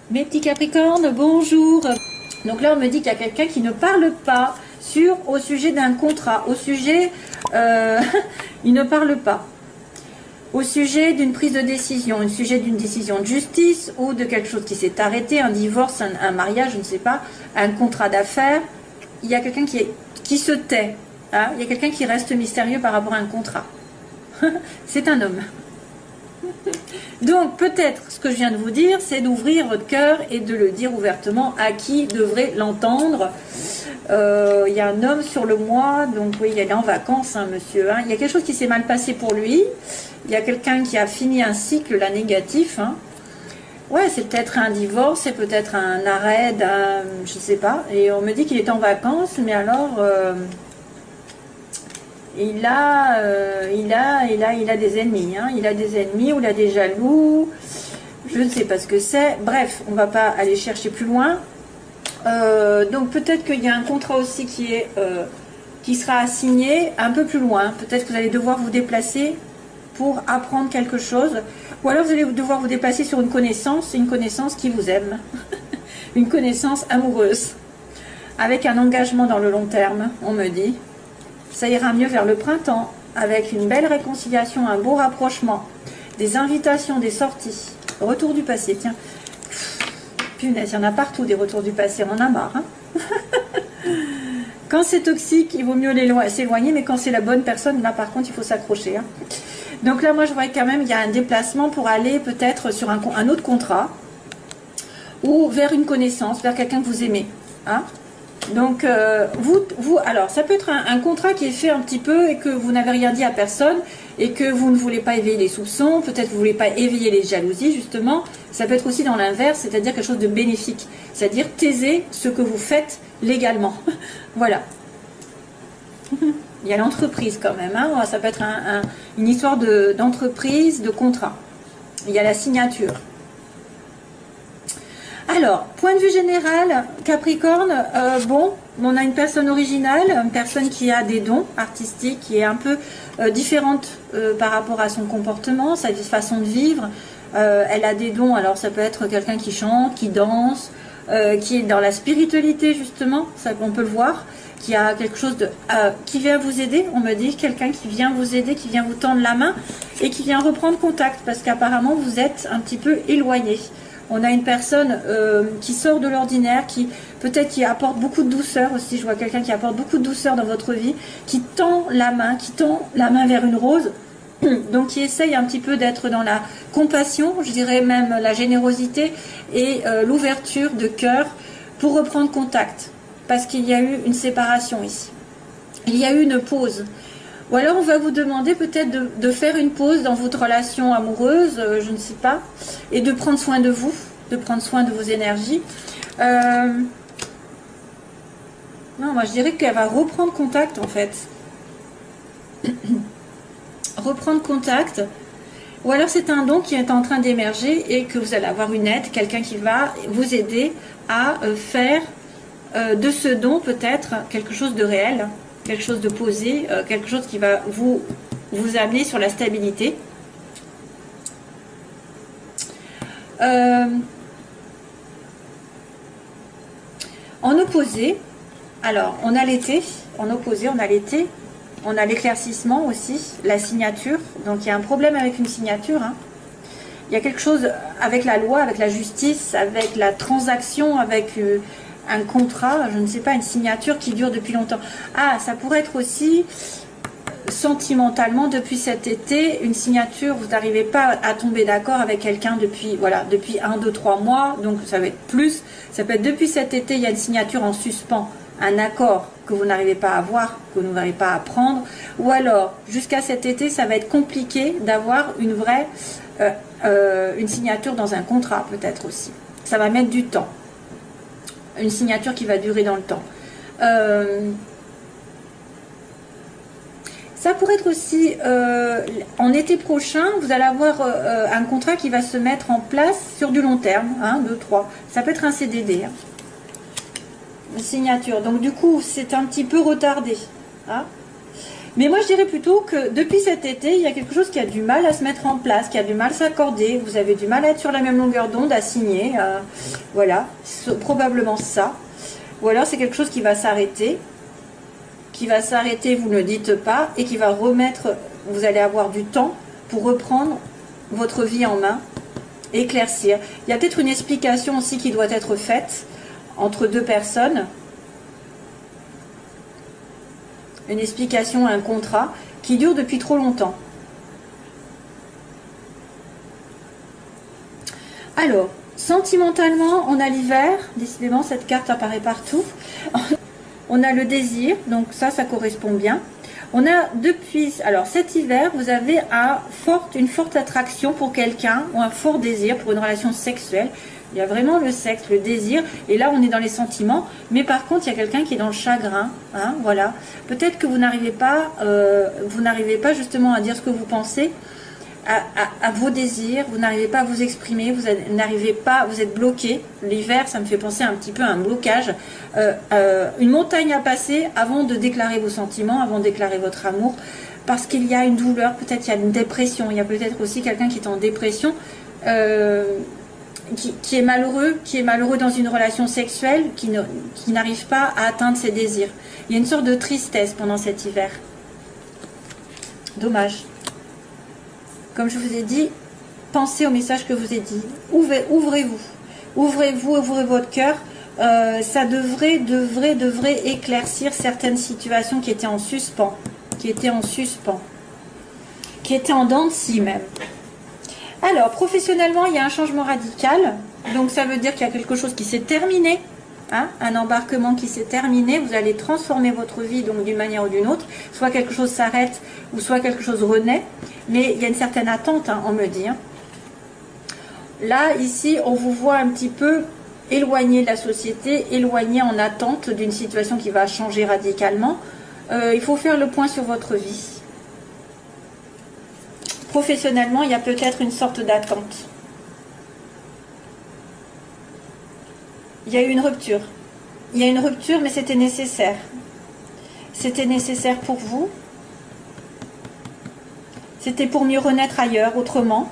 Mes petits Capricornes, bonjour. Donc là, on me dit qu'il y a quelqu'un qui ne parle pas au sujet d'un contrat, au sujet, il ne parle pas, au sujet d'une prise de décision, au sujet d'une décision de justice ou de quelque chose qui s'est arrêté, un divorce, un mariage, je ne sais pas, un contrat d'affaires. Il y a quelqu'un qui se tait, hein, il y a quelqu'un qui reste mystérieux par rapport à un contrat. C'est un homme. Donc peut-être ce que je viens de vous dire, c'est d'ouvrir votre cœur et de le dire ouvertement à qui devrait l'entendre. Il y a un homme sur le mois, donc oui, il est en vacances, hein, monsieur. Hein. Il y a quelque chose qui s'est mal passé pour lui. Il y a quelqu'un qui a fini un cycle, là, négatif. Hein. Ouais, c'est peut-être un divorce, c'est peut-être un arrêt, je sais pas. Et on me dit qu'il est en vacances, mais alors... il a des ennemis, hein. Il a des ennemis ou il a des jaloux, je ne sais pas ce que c'est. Bref, on va pas aller chercher plus loin. Donc peut-être qu'il y a un contrat aussi qui sera assigné un peu plus loin. Peut-être que vous allez devoir vous déplacer pour apprendre quelque chose, ou alors vous allez devoir vous déplacer sur une connaissance qui vous aime, une connaissance amoureuse, avec un engagement dans le long terme, on me dit. Ça ira mieux vers le printemps, avec une belle réconciliation, un beau rapprochement, des invitations, des sorties, retour du passé, tiens. Punaise, il y en a partout des retours du passé, on en a marre. Hein. Quand c'est toxique, il vaut mieux s'éloigner, mais quand c'est la bonne personne, là par contre, il faut s'accrocher. Hein. Donc là, moi, je vois quand même, il y a un déplacement pour aller peut-être sur un autre contrat, ou vers une connaissance, vers quelqu'un que vous aimez. Hein. Donc, alors, ça peut être un contrat qui est fait un petit peu et que vous n'avez rien dit à personne et que vous ne voulez pas éveiller les soupçons, peut-être que vous ne voulez pas éveiller les jalousies, justement. Ça peut être aussi dans l'inverse, c'est-à-dire quelque chose de bénéfique, c'est-à-dire taiser ce que vous faites légalement. Voilà. Il y a l'entreprise quand même, hein. Ça peut être une histoire d'entreprise, de contrat. Il y a la signature. Alors, point de vue général, Capricorne, bon, on a une personne originale, une personne qui a des dons artistiques, qui est un peu différente par rapport à son comportement, sa façon de vivre. Elle a des dons, alors ça peut être quelqu'un qui chante, qui danse, qui est dans la spiritualité justement, ça, on peut le voir, qui a quelque chose qui vient vous aider, on me dit, quelqu'un qui vient vous aider, qui vient vous tendre la main et qui vient reprendre contact, parce qu'apparemment vous êtes un petit peu éloigné. On a une personne qui sort de l'ordinaire, qui peut-être qui apporte beaucoup de douceur aussi. Je vois quelqu'un qui apporte beaucoup de douceur dans votre vie, qui tend la main vers une rose. Donc qui essaye un petit peu d'être dans la compassion, je dirais même la générosité et l'ouverture de cœur pour reprendre contact. Parce qu'il y a eu une séparation ici. Il y a eu une pause. Ou alors on va vous demander peut-être de faire une pause dans votre relation amoureuse, je ne sais pas, et de prendre soin de vous, de prendre soin de vos énergies. Non, moi je dirais qu'elle va reprendre contact en fait. Reprendre contact. Ou alors c'est un don qui est en train d'émerger et que vous allez avoir une aide, quelqu'un qui va vous aider à faire de ce don peut-être quelque chose de réel. Quelque chose de posé, quelque chose qui va vous amener sur la stabilité. En opposé, alors on a l'été, en opposé on a l'été, on a l'éclaircissement aussi, la signature, donc il y a un problème avec une signature, hein. Il y a quelque chose avec la loi, avec la justice, avec la transaction, avec... un contrat, je ne sais pas, une signature qui dure depuis longtemps. Ah, ça pourrait être aussi sentimentalement depuis cet été, une signature, vous n'arrivez pas à tomber d'accord avec quelqu'un depuis 1, 2, 3 mois, donc ça va être plus. Ça peut être depuis cet été, il y a une signature en suspens, un accord que vous n'arrivez pas à avoir, que vous n'arrivez pas à prendre, ou alors jusqu'à cet été, ça va être compliqué d'avoir une vraie, une signature dans un contrat peut-être aussi. Ça va mettre du temps. Une signature qui va durer dans le temps. Ça pourrait être aussi, en été prochain, vous allez avoir un contrat qui va se mettre en place sur du long terme, 1, 2, 3. Ça peut être un CDD, hein. Une signature. Donc du coup, c'est un petit peu retardé. Hein. Mais moi, je dirais plutôt que depuis cet été, il y a quelque chose qui a du mal à se mettre en place, qui a du mal à s'accorder. Vous avez du mal à être sur la même longueur d'onde, à signer. Voilà, probablement ça. Ou alors, c'est quelque chose qui va s'arrêter. Vous ne le dites pas, et qui va remettre, vous allez avoir du temps pour reprendre votre vie en main, éclaircir. Il y a peut-être une explication aussi qui doit être faite entre deux personnes. Une explication, un contrat qui dure depuis trop longtemps. Alors, sentimentalement, on a l'hiver. Décidément, cette carte apparaît partout. On a le désir, donc ça correspond bien. On a depuis, alors cet hiver, vous avez une forte attraction pour quelqu'un ou un fort désir pour une relation sexuelle. Il y a vraiment le sexe, le désir, et là on est dans les sentiments, mais par contre il y a quelqu'un qui est dans le chagrin, hein, voilà. Peut-être que vous n'arrivez pas justement à dire ce que vous pensez, à vos désirs, vous n'arrivez pas à vous exprimer, vous êtes bloqué. L'hiver, ça me fait penser un petit peu à un blocage, une montagne à passer avant de déclarer vos sentiments, avant de déclarer votre amour, parce qu'il y a une douleur, peut-être il y a une dépression, il y a peut-être aussi quelqu'un qui est en dépression, qui est malheureux dans une relation sexuelle, qui n'arrive pas à atteindre ses désirs. Il y a une sorte de tristesse pendant cet hiver. Dommage. Comme je vous ai dit, pensez au message que je vous ai dit. Ouvrez-vous. Ouvrez votre cœur. Ça devrait éclaircir certaines situations qui étaient en suspens. Qui étaient en dents de scie même. Alors, professionnellement, il y a un changement radical. Donc, ça veut dire qu'il y a quelque chose qui s'est terminé. Hein, un embarquement qui s'est terminé. Vous allez transformer votre vie donc d'une manière ou d'une autre. Soit quelque chose s'arrête, ou soit quelque chose renaît. Mais il y a une certaine attente, hein, on me dit. Hein. Là, ici, on vous voit un petit peu éloigné de la société, éloigné en attente d'une situation qui va changer radicalement. Il faut faire le point sur votre vie. Professionnellement, il y a peut-être une sorte d'attente. Il y a eu une rupture. Il y a une rupture, mais c'était nécessaire. C'était nécessaire pour vous. C'était pour mieux renaître ailleurs, autrement.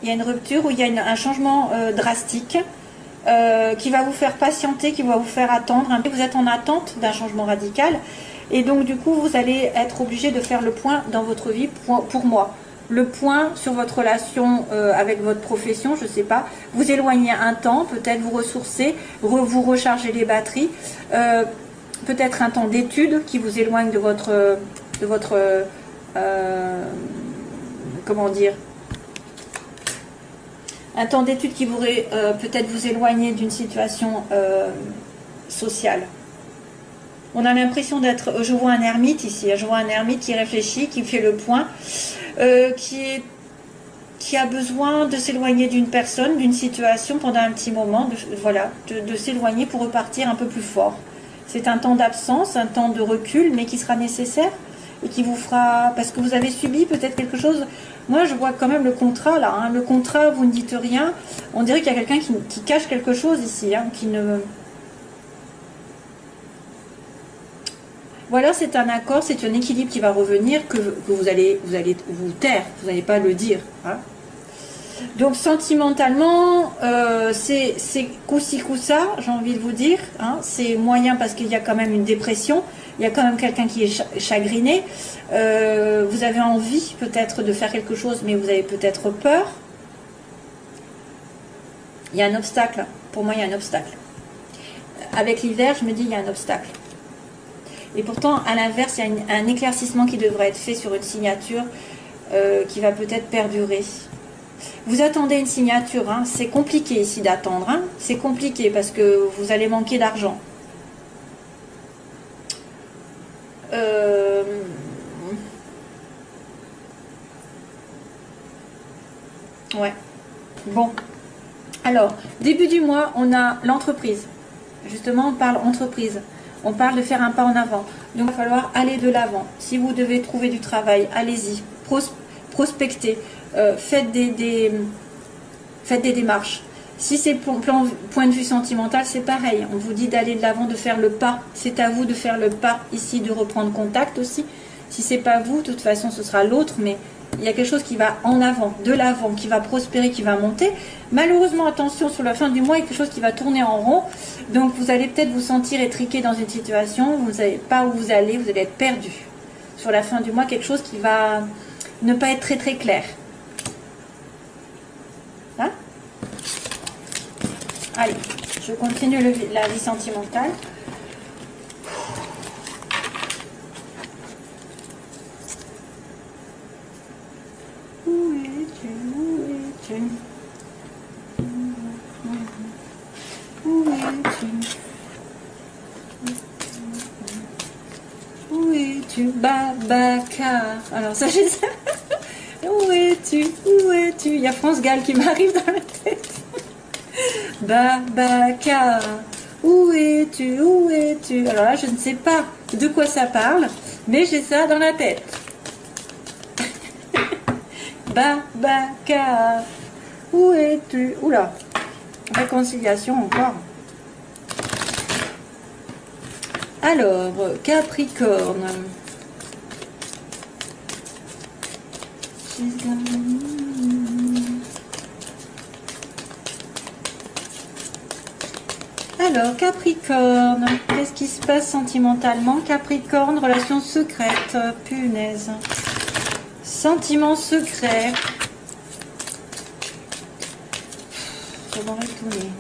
Il y a une rupture où il y a un changement drastique qui va vous faire patienter, qui va vous faire attendre. Vous êtes en attente d'un changement radical. Et donc, du coup, vous allez être obligé de faire le point dans votre vie, pour moi. Le point sur votre relation avec votre profession, je ne sais pas. Vous éloignez un temps, peut-être vous ressourcer, vous recharger les batteries. Peut-être un temps d'étude qui vous éloigne de votre comment dire, un temps d'étude qui pourrait peut-être vous éloigner d'une situation sociale. On a l'impression d'être, je vois un ermite ici, je vois un ermite qui réfléchit, qui fait le point, qui a besoin de s'éloigner d'une personne, d'une situation pendant un petit moment, de s'éloigner pour repartir un peu plus fort. C'est un temps d'absence, un temps de recul, mais qui sera nécessaire et qui vous fera, parce que vous avez subi peut-être quelque chose. Moi, je vois quand même le contrat là, hein. Le contrat, vous ne dites rien. On dirait qu'il y a quelqu'un qui cache quelque chose ici, hein, qui ne... Voilà, c'est un accord, c'est un équilibre qui va revenir, que vous allez vous taire, vous n'allez pas le dire. Hein. Donc sentimentalement, c'est coup-ci coup-ça, j'ai envie de vous dire. Hein. C'est moyen parce qu'il y a quand même une dépression, il y a quand même quelqu'un qui est chagriné. Vous avez envie peut-être de faire quelque chose, mais vous avez peut-être peur. Il y a un obstacle, pour moi il y a un obstacle. Avec l'hiver, je me dis il y a un obstacle. Et pourtant, à l'inverse, il y a un éclaircissement qui devrait être fait sur une signature qui va peut-être perdurer. Vous attendez une signature, hein. C'est compliqué ici d'attendre. Hein. C'est compliqué parce que vous allez manquer d'argent. Ouais. Bon. Alors, début du mois, on a l'entreprise. Justement, on parle entreprise. On parle de faire un pas en avant. Donc, il va falloir aller de l'avant. Si vous devez trouver du travail, allez-y. Prospectez. Faites des démarches. Si c'est point de vue sentimental, c'est pareil. On vous dit d'aller de l'avant, de faire le pas. C'est à vous de faire le pas ici, de reprendre contact aussi. Si c'est pas vous, de toute façon, ce sera l'autre, mais il y a quelque chose qui va en avant, de l'avant, qui va prospérer, qui va monter. Malheureusement, attention, sur la fin du mois, il y a quelque chose qui va tourner en rond. Donc, vous allez peut-être vous sentir étriqué dans une situation, vous ne savez pas où vous allez être perdu. Sur la fin du mois, quelque chose qui va ne pas être très très clair. Hein? Allez, je continue la vie sentimentale. Où es-tu? Où es-tu? Où es-tu? Où es-tu, Babacar? Alors ça, j'ai ça. Où es-tu? Où es-tu? Il y a France Gall qui m'arrive dans la tête. Babacar, où es-tu? Où es-tu? Alors là, je ne sais pas de quoi ça parle, mais j'ai ça dans la tête. Babacar, où es-tu? Oula, réconciliation encore. Alors, Capricorne. Alors, Capricorne, qu'est-ce qui se passe sentimentalement? Capricorne, relation secrète, punaise. Sentiments secrets. Ça va retourner.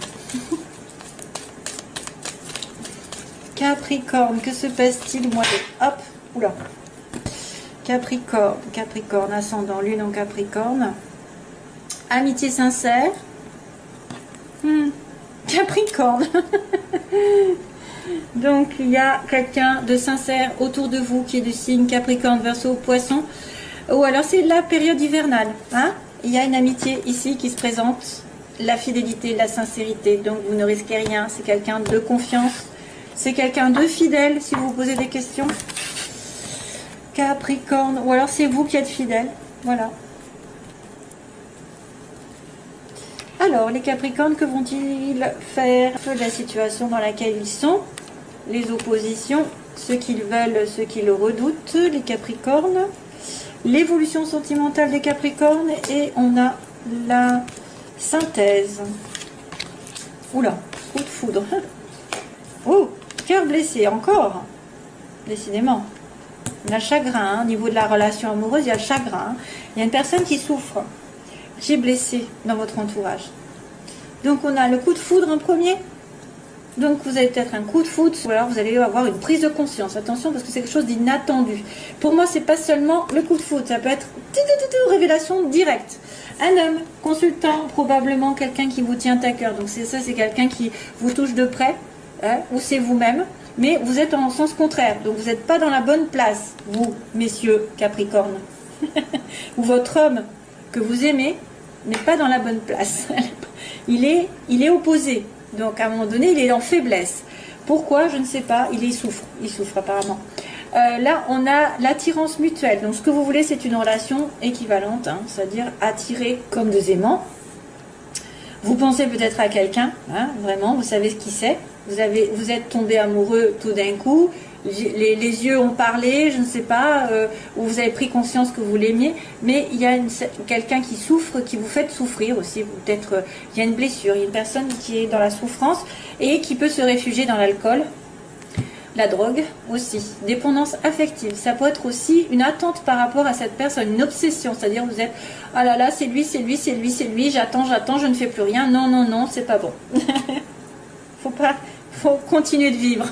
Capricorne, que se passe-t-il au mois de... Hop, oula. Capricorne, Capricorne, ascendant, lune en Capricorne. Amitié sincère. Capricorne. Donc, il y a quelqu'un de sincère autour de vous qui est du signe Capricorne, Verseau, Poisson. Ou alors, c'est la période hivernale. Hein? Il y a une amitié ici qui se présente. La fidélité, la sincérité. Donc, vous ne risquez rien. C'est quelqu'un de confiance. C'est quelqu'un de fidèle, si vous vous posez des questions. Capricorne. Ou alors, c'est vous qui êtes fidèle. Voilà. Alors, les Capricornes, que vont-ils faire de la situation dans laquelle ils sont? Les oppositions, ce qu'ils veulent, ce qu'ils redoutent, les Capricornes. L'évolution sentimentale des Capricornes. Et on a la synthèse. Oula, coup de foudre. Oh, cœur blessé, encore. Décidément. Il y a chagrin, hein. Au niveau de la relation amoureuse, il y a chagrin. Hein. Il y a une personne qui souffre, qui est blessée dans votre entourage. Donc on a le coup de foudre en premier. Donc vous avez peut-être un coup de foudre, ou alors vous allez avoir une prise de conscience. Attention, parce que c'est quelque chose d'inattendu. Pour moi, c'est pas seulement le coup de foudre, ça peut être révélation directe. Un homme, consultant, probablement quelqu'un qui vous tient à cœur. Donc c'est ça, c'est quelqu'un qui vous touche de près, hein, ou c'est vous-même. Mais vous êtes en sens contraire. Donc vous n'êtes pas dans la bonne place, vous, messieurs Capricorne. Ou votre homme que vous aimez n'est pas dans la bonne place. Il est opposé. Donc à un moment donné, il est en faiblesse. Pourquoi? Je ne sais pas. Il souffre. Il souffre apparemment. Là, on a l'attirance mutuelle. Donc ce que vous voulez, c'est une relation équivalente. Hein, c'est-à-dire attirer comme deux aimants. Vous pensez peut-être à quelqu'un. Hein, vraiment, vous savez ce qu'il c'est. Vous êtes tombé amoureux tout d'un coup. Les yeux ont parlé, je ne sais pas, ou vous avez pris conscience que vous l'aimiez, mais il y a quelqu'un qui souffre, qui vous fait souffrir aussi. Peut-être il y a une blessure, il y a une personne qui est dans la souffrance et qui peut se réfugier dans l'alcool, la drogue aussi. Dépendance affective, ça peut être aussi une attente par rapport à cette personne, une obsession, c'est-à-dire vous êtes, ah là là, c'est lui, c'est lui, c'est lui, c'est lui, j'attends, je ne fais plus rien, non, non, non, c'est pas bon. Faut continuer de vivre.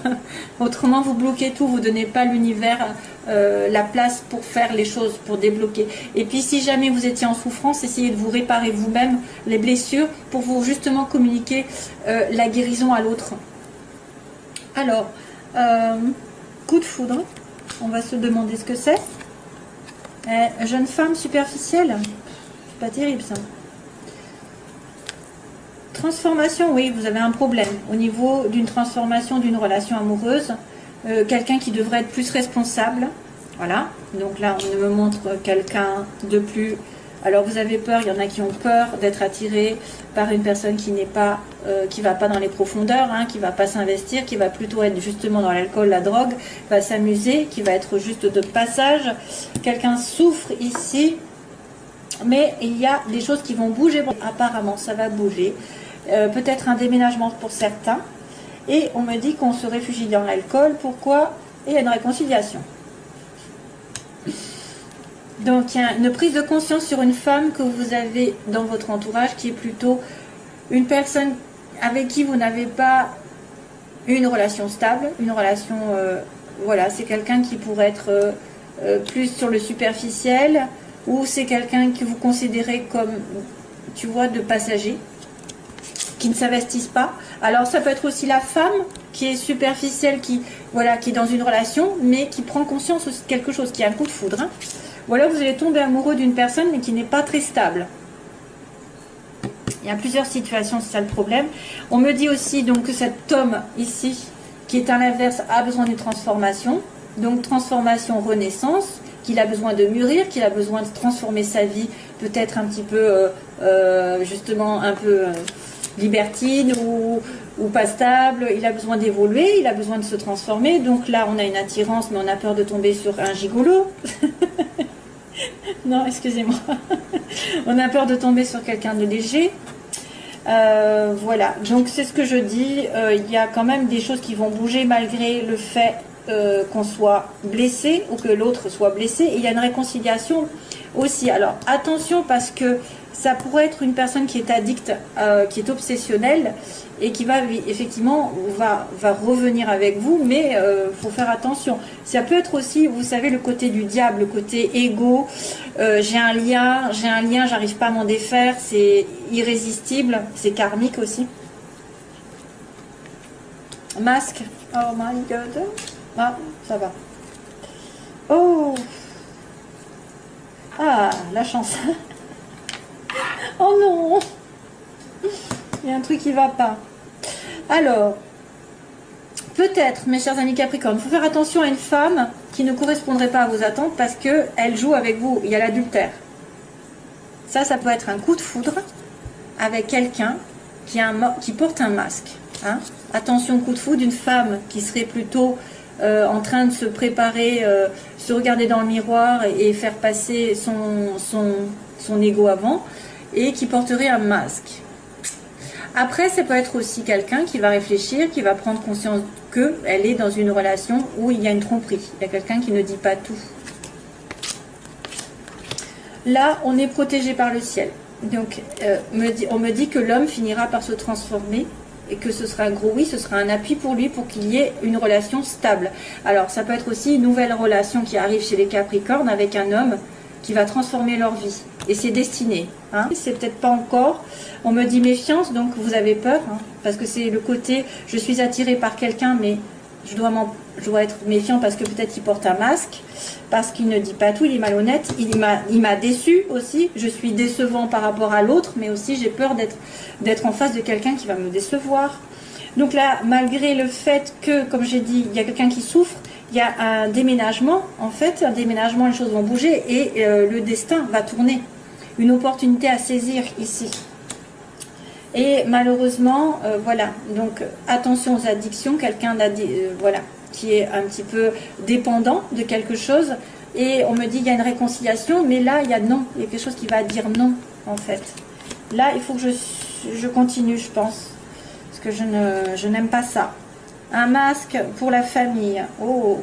Autrement, vous bloquez tout, vous ne donnez pas l'univers la place pour faire les choses, pour débloquer. Et puis, si jamais vous étiez en souffrance, essayez de vous réparer vous-même les blessures pour vous justement communiquer la guérison à l'autre. Alors, coup de foudre, on va se demander ce que c'est. Jeune femme superficielle, c'est pas terrible ça. Transformation, oui, vous avez un problème au niveau d'une transformation d'une relation amoureuse. Quelqu'un qui devrait être plus responsable. Voilà. Donc là, on me montre quelqu'un de plus Alors vous avez peur, il y en a qui ont peur d'être attirés par une personne qui n'est pas, qui va pas dans les profondeurs, hein, qui va pas s'investir, qui va plutôt être justement dans l'alcool, la drogue, va s'amuser, qui va être juste de passage. Quelqu'un souffre ici, mais il y a des choses qui vont bouger. Apparemment, ça va bouger. Peut-être un déménagement pour certains. Et on me dit qu'on se réfugie dans l'alcool. Pourquoi? Et il y a une réconciliation. Donc il y a une prise de conscience sur une femme que vous avez dans votre entourage qui est plutôt une personne avec qui vous n'avez pas une relation stable, une relation, voilà, c'est quelqu'un qui pourrait être plus sur le superficiel, ou c'est quelqu'un que vous considérez comme, tu vois, de passager, qui ne s'investissent pas. Alors ça peut être aussi la femme qui est superficielle, qui, voilà, qui est dans une relation, mais qui prend conscience aussi de quelque chose, qui a un coup de foudre, hein. Ou alors vous allez tomber amoureux d'une personne mais qui n'est pas très stable. Il y a plusieurs situations, c'est ça le problème. On me dit aussi donc que cet homme ici, qui est à l'inverse, a besoin d'une transformation. Donc transformation, renaissance, qu'il a besoin de mûrir, qu'il a besoin de transformer sa vie, peut-être un petit peu, justement, un peu libertine ou pas stable. Il a besoin d'évoluer, il a besoin de se transformer. Donc là, on a une attirance, mais on a peur de tomber sur un gigolo. Non, excusez-moi. On a peur de tomber sur quelqu'un de léger. Voilà, donc c'est ce que je dis. Il y a quand même des choses qui vont bouger malgré le fait qu'on soit blessé ou que l'autre soit blessé. Et il y a une réconciliation aussi. Alors attention, parce que ça pourrait être une personne qui est addicte, qui est obsessionnelle et qui va effectivement va revenir avec vous, mais faut faire attention. Ça peut être aussi, vous savez, le côté du diable, le côté égo. J'ai un lien, j'arrive pas à m'en défaire, c'est irrésistible, c'est karmique aussi. Masque, oh my god, ah ça va. Oh, ah la chance. Oh non, il y a un truc qui va pas. Alors, peut-être, mes chers amis Capricorne, il faut faire attention à une femme qui ne correspondrait pas à vos attentes parce qu'elle joue avec vous. Il y a l'adultère. Ça peut être un coup de foudre avec quelqu'un qui porte un masque. Hein. Attention, coup de foudre d'une femme qui serait plutôt en train de se préparer, se regarder dans le miroir et faire passer son ego avant, et qui porterait un masque. Après, ça peut être aussi quelqu'un qui va réfléchir, qui va prendre conscience qu'elle est dans une relation où il y a une tromperie. Il y a quelqu'un qui ne dit pas tout. Là, on est protégé par le ciel. Donc, on me dit que l'homme finira par se transformer et que ce sera un gros oui, ce sera un appui pour lui pour qu'il y ait une relation stable. Alors, ça peut être aussi une nouvelle relation qui arrive chez les Capricornes avec un homme qui va transformer leur vie. Et c'est destiné. Hein. C'est peut-être pas encore. On me dit méfiance, donc vous avez peur. Hein, parce que c'est le côté, je suis attirée par quelqu'un, mais je dois être méfiant parce que peut-être il porte un masque, parce qu'il ne dit pas tout, il est malhonnête, il m'a déçu aussi. Je suis décevant par rapport à l'autre, mais aussi j'ai peur d'être en face de quelqu'un qui va me décevoir. Donc là, malgré le fait que, comme j'ai dit, il y a quelqu'un qui souffre, il y a un déménagement, en fait, un déménagement, les choses vont bouger et le destin va tourner. Une opportunité à saisir ici. Et malheureusement, voilà, donc attention aux addictions, quelqu'un voilà, qui est un petit peu dépendant de quelque chose, et on me dit il y a une réconciliation, mais là, il y a non, il y a quelque chose qui va dire non, en fait. Là, il faut que je continue, je pense, parce que je n'aime pas ça. Un masque pour la famille. Oh.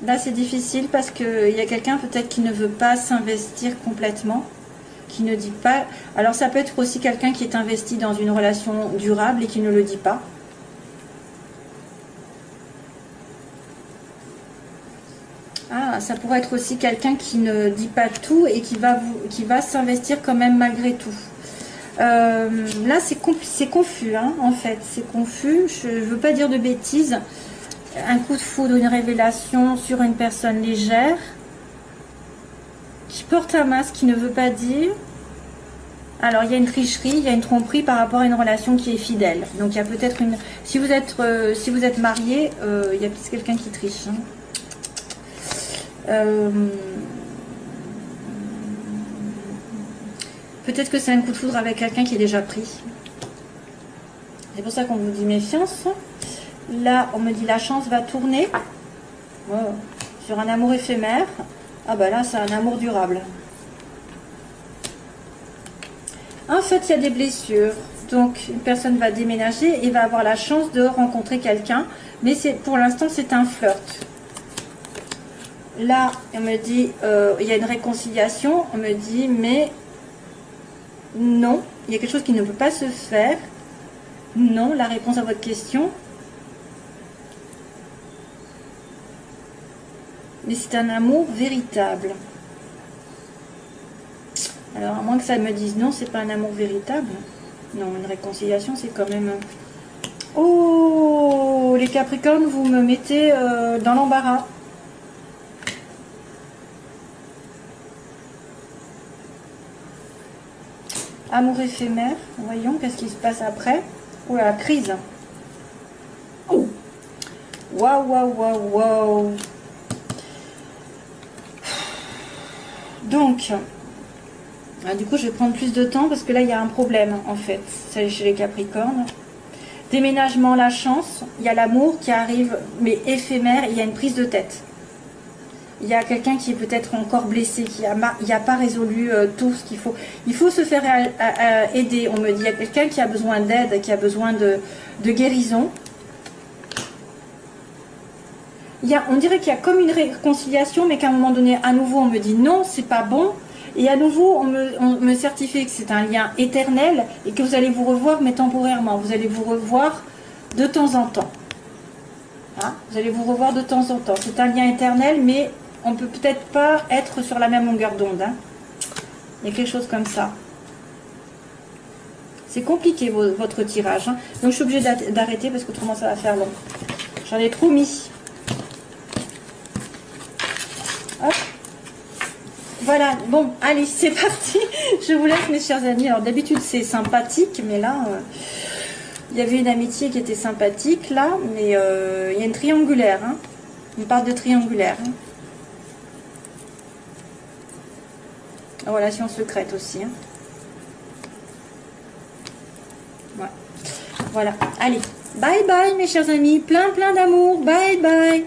Là, c'est difficile parce qu'il y a quelqu'un peut-être qui ne veut pas s'investir complètement, qui ne dit pas. Alors, ça peut être aussi quelqu'un qui est investi dans une relation durable et qui ne le dit pas. Ah, ça pourrait être aussi quelqu'un qui ne dit pas tout et qui va s'investir quand même malgré tout. Là, c'est confus, hein, en fait. C'est confus. Je ne veux pas dire de bêtises. Un coup de foudre, une révélation sur une personne légère qui porte un masque, qui ne veut pas dire. Alors, il y a une tricherie, il y a une tromperie par rapport à une relation qui est fidèle. Donc, il y a peut-être une... Si vous êtes marié, il y a peut-être quelqu'un qui triche. Hein. Peut-être que c'est un coup de foudre avec quelqu'un qui est déjà pris. C'est pour ça qu'on vous dit méfiance. Là, on me dit la chance va tourner. Oh, sur un amour éphémère. Ah bah là, c'est un amour durable. En fait, il y a des blessures. Donc, une personne va déménager et va avoir la chance de rencontrer quelqu'un. Mais pour l'instant, c'est un flirt. Là, on me dit, il y a une réconciliation. On me dit, mais non, il y a quelque chose qui ne peut pas se faire. Non, la réponse à votre question. Mais c'est un amour véritable. Alors, à moins que ça me dise non, c'est pas un amour véritable. Non, une réconciliation, c'est quand même... Oh, les Capricornes, vous me mettez dans l'embarras. Amour éphémère. Voyons, qu'est-ce qui se passe après. Oh, la crise. Oh. Waouh, waouh, waouh, waouh. Donc... du coup, je vais prendre plus de temps parce que là, il y a un problème, en fait, chez les Capricornes. Déménagement, la chance. Il y a l'amour qui arrive, mais éphémère. Il y a une prise de tête. Il y a quelqu'un qui est peut-être encore blessé, qui n'a pas résolu tout ce qu'il faut. Il faut se faire aider, on me dit. Il y a quelqu'un qui a besoin d'aide, qui a besoin de guérison. On dirait qu'il y a comme une réconciliation, mais qu'à un moment donné, à nouveau, on me dit non, c'est pas bon. Et à nouveau, on me certifie que c'est un lien éternel et que vous allez vous revoir, mais temporairement. Vous allez vous revoir de temps en temps. Hein, vous allez vous revoir de temps en temps. C'est un lien éternel, mais on ne peut peut-être pas être sur la même longueur d'onde. Hein. Il y a quelque chose comme ça. C'est compliqué, votre tirage. Hein. Donc, je suis obligée d'arrêter parce qu'autrement, ça va faire long. J'en ai trop mis. Hop. Voilà, bon, allez, c'est parti. Je vous laisse, mes chers amis. Alors, d'habitude, c'est sympathique, mais là, il y avait une amitié qui était sympathique, là, mais il y a une triangulaire. Hein. On parle de triangulaire. Hein. Relation secrète aussi. Hein. Ouais. Voilà, allez. Bye bye, mes chers amis. Plein d'amour. Bye bye.